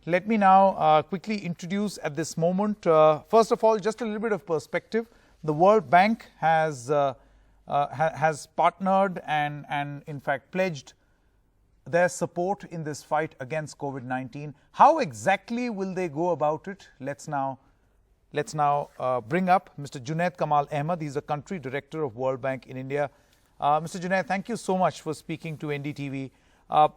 Let me now quickly introduce at this moment, first of all, just a little bit of perspective. The World Bank has partnered and in fact pledged their support in this fight against COVID-19. How exactly will they go about it? Let's now bring up Mr. Junaid Kamal Ahmed. He's the country director of World Bank in India. Mr. Junaid, thank you so much for speaking to NDTV.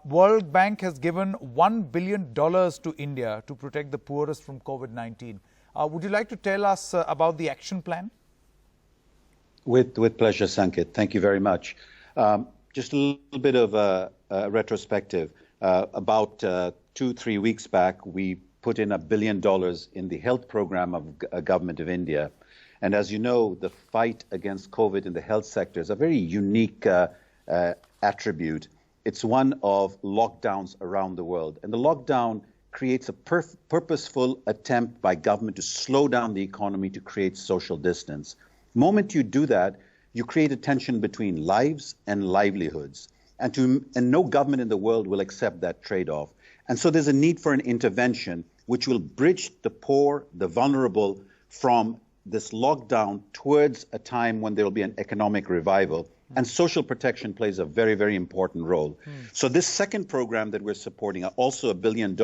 World Bank has given $1 billion to India to protect the poorest from COVID-19. Would you like to tell us about the action plan? With pleasure, Sanket. Thank you very much. Just a little bit of a retrospective. About 2-3 weeks back, we put in $1 billion in the health program of Government of India. And as you know, the fight against COVID in the health sector is a very unique attribute. It's one of lockdowns around the world. And the lockdown creates a purposeful attempt by government to slow down the economy to create social distance. The moment you do that, you create a tension between lives and livelihoods. And no government in the world will accept that trade-off. And so there's a need for an intervention which will bridge the poor, the vulnerable from this lockdown towards a time when there will be an economic revival. And social protection plays a very, very important role. So this second program that we're supporting, also $1 billion,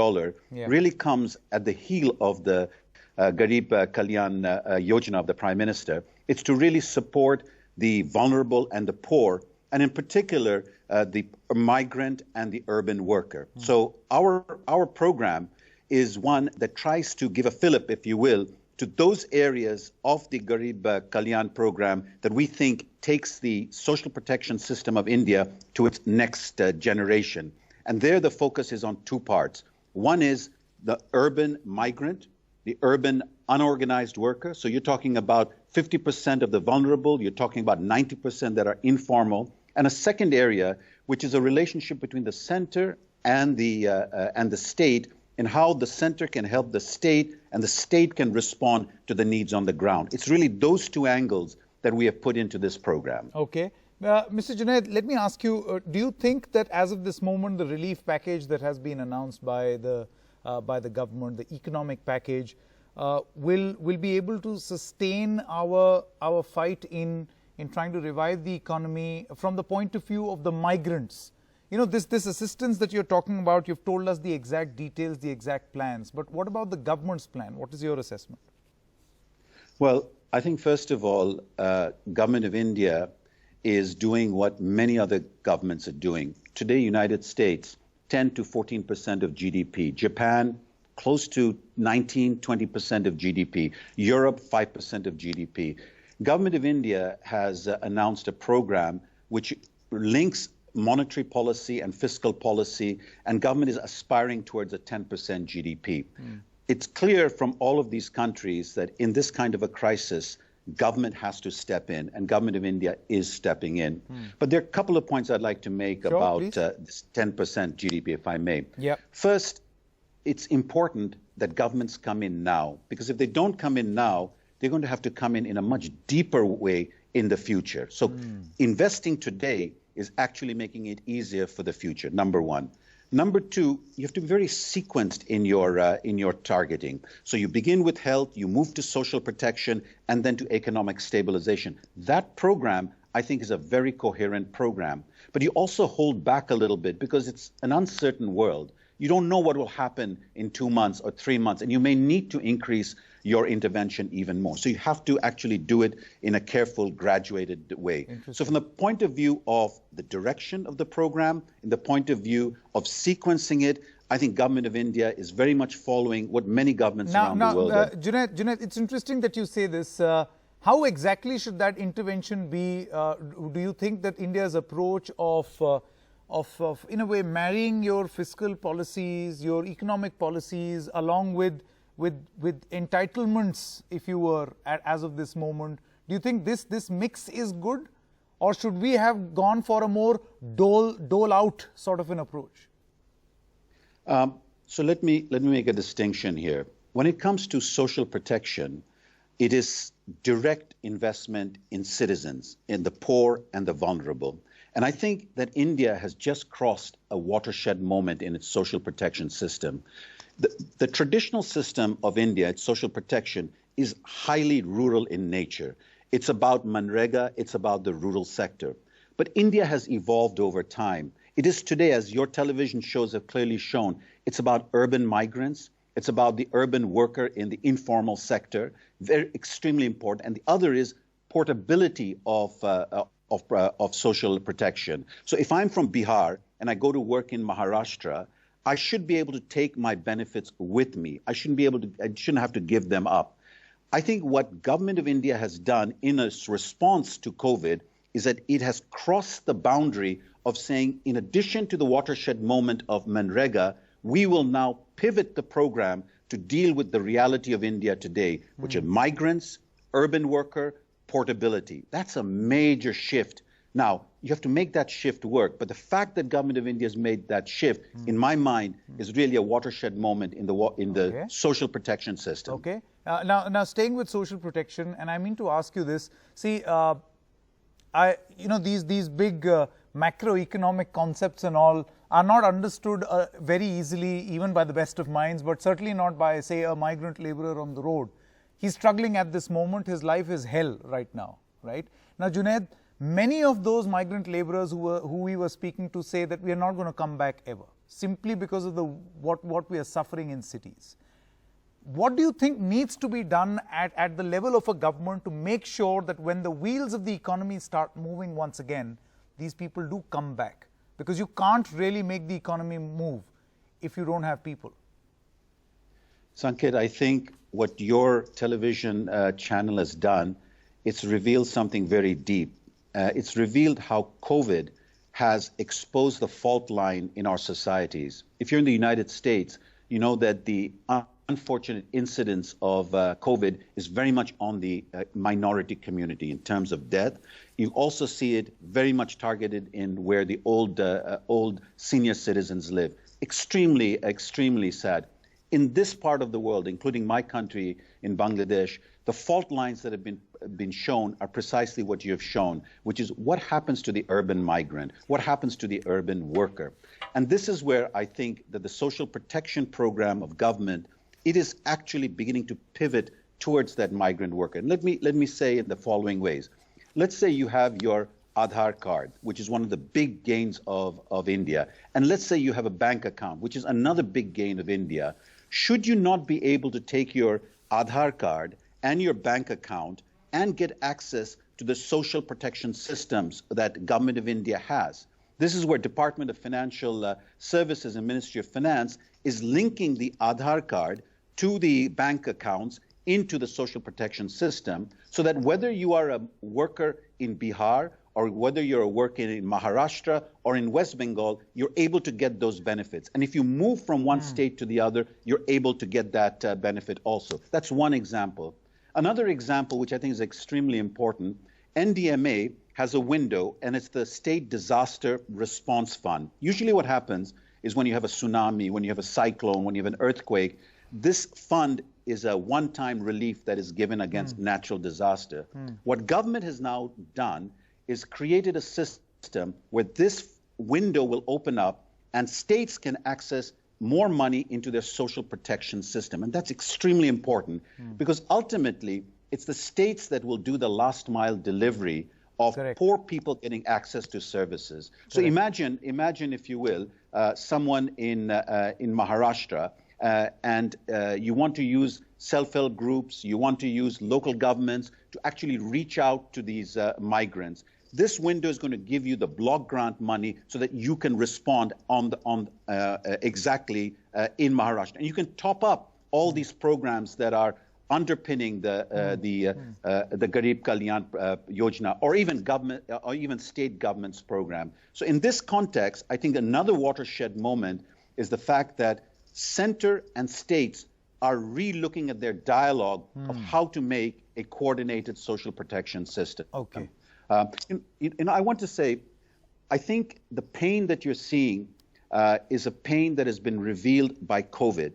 really comes at the heel of the Garib Kalyan Yojana of the Prime Minister. It's to really support the vulnerable and the poor, and in particular, the migrant and the urban worker. So our program is one that tries to give a fillip, if you will, to those areas of the Garib Kalyan program that we think takes the social protection system of India to its next generation. And there the focus is on two parts. One is the urban migrant, the urban unorganized worker. So you're talking about 50% of the vulnerable, you're talking about 90% that are informal. And a second area, which is a relationship between the center and the state, and how the center can help the state and the state can respond to the needs on the ground. It's really those two angles that we have put into this program. Okay. Mr. Junaid, let me ask you, do you think that as of this moment, the relief package that has been announced by the government, the economic package, will be able to sustain our fight in trying to revive the economy from the point of view of the migrants? You know, this assistance that you're talking about, you've told us the exact details, the exact plans. But what about the government's plan? What is your assessment? Well, I think first of all, Government of India is doing what many other governments are doing. Today, United States, 10 to 14% of GDP. Japan, close to 19, 20% of GDP. Europe, 5% of GDP. Government of India has announced a program which links monetary policy and fiscal policy, and government is aspiring towards a 10% GDP. It's clear from all of these countries that in this kind of a crisis, government has to step in, and Government of India is stepping in. But there are a couple of points I'd like to make about this 10% GDP, if I may. First, it's important that governments come in now, because if they don't come in now, they're going to have to come in a much deeper way in the future. So investing today is actually making it easier for the future, number one. Number two, you have to be very sequenced in your targeting. So you begin with health, you move to social protection, and then to economic stabilization. That program, I think, is a very coherent program. But you also hold back a little bit because it's an uncertain world. You don't know what will happen in 2 months or 3 months, and you may need to increase your intervention even more. So you have to actually do it in a careful, graduated way. So from the point of view of the direction of the program, in the point of view of sequencing it, I think Government of India is very much following what many governments around the world are. Junaid, it's interesting that you say this. How exactly should that intervention be? Do you think that India's approach of in a way, marrying your fiscal policies, your economic policies, along with entitlements, if you were, as of this moment, do you think this mix is good? Or should we have gone for a more dole out sort of an approach? So let me make a distinction here. When it comes to social protection, it is direct investment in citizens, in the poor and the vulnerable. And I think that India has just crossed a watershed moment in its social protection system. The traditional system of India, its social protection, is highly rural in nature. It's about Manrega, it's about the rural sector. But India has evolved over time. It is today, as your television shows have clearly shown, it's about urban migrants, it's about the urban worker in the informal sector, very extremely important. And the other is portability of social protection. So if I'm from Bihar and I go to work in Maharashtra, I should be able to take my benefits with me. I shouldn't have to give them up. I think what government of India has done in its response to COVID is that it has crossed the boundary of saying, in addition to the watershed moment of Manrega, we will now pivot the program to deal with the reality of India today, which are migrants, urban worker, portability. That's a major shift. Now, you have to make that shift work, but the fact that government of India has made that shift, in my mind, is really a watershed moment in the social protection system. Okay. Now, staying with social protection, and I mean to ask you this. See, these big macroeconomic concepts and all are not understood very easily, even by the best of minds, but certainly not by, say, a migrant laborer on the road. He's struggling at this moment. His life is hell right now, right? Now, Junaid, many of those migrant laborers who we were speaking to say that we are not going to come back ever, simply because of what we are suffering in cities. What do you think needs to be done at the level of a government to make sure that when the wheels of the economy start moving once again, these people do come back? Because you can't really make the economy move if you don't have people. Sanket, I think what your television channel has done, it's revealed something very deep. It's revealed how COVID has exposed the fault line in our societies. If you're in the United States, you know that the unfortunate incidence of COVID is very much on the minority community in terms of death. You also see it very much targeted in where the old senior citizens live. Extremely, extremely sad. In this part of the world, including my country in Bangladesh, the fault lines that have been shown are precisely what you have shown, which is what happens to the urban migrant, what happens to the urban worker. And this is where I think that the social protection program of government, it is actually beginning to pivot towards that migrant worker. And let me say in the following ways. Let's say you have your Aadhaar card, which is one of the big gains of India. And let's say you have a bank account, which is another big gain of India. Should you not be able to take your Aadhaar card and your bank account and get access to the social protection systems that Government of India has? This is where Department of Financial Services and Ministry of Finance is linking the Aadhaar card to the bank accounts into the social protection system, so that whether you are a worker in Bihar or whether you're a worker in Maharashtra or in West Bengal, you're able to get those benefits. And if you move from one state to the other, you're able to get that benefit also. That's one example. Another example, which I think is extremely important, NDMA has a window, and it's the State Disaster Response Fund. Usually what happens is when you have a tsunami, when you have a cyclone, when you have an earthquake, this fund is a one-time relief that is given against natural disaster. What government has now done is created a system where this window will open up and states can access more money into their social protection system. And that's extremely important because ultimately it's the states that will do the last mile delivery of poor people getting access to services. So imagine, if you will, someone in Maharashtra, and you want to use self-help groups, you want to use local governments to actually reach out to these migrants. This window is going to give you the block grant money so that you can respond exactly in Maharashtra. And you can top up all these programs that are underpinning the Garib Kalyan Yojana, or even government, or even state government's program. So in this context, I think another watershed moment is the fact that center and states are re-looking at their dialogue of how to make a coordinated social protection system. Okay. I want to say, I think the pain that you're seeing is a pain that has been revealed by COVID.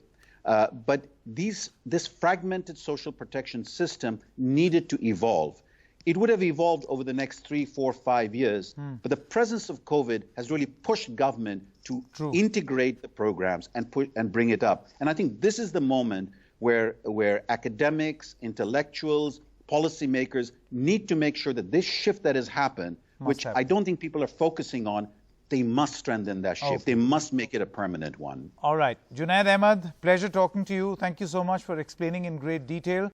But this fragmented social protection system needed to evolve. It would have evolved over the next 3, 4, 5 years, but the presence of COVID has really pushed government to integrate the programs and bring it up. And I think this is the moment where academics, intellectuals, policymakers need to make sure that this shift that has happened, which I don't think people are focusing on, they must strengthen that shift. They must make it a permanent one. All right. Junaid Ahmed, pleasure talking to you. Thank you so much for explaining in great detail.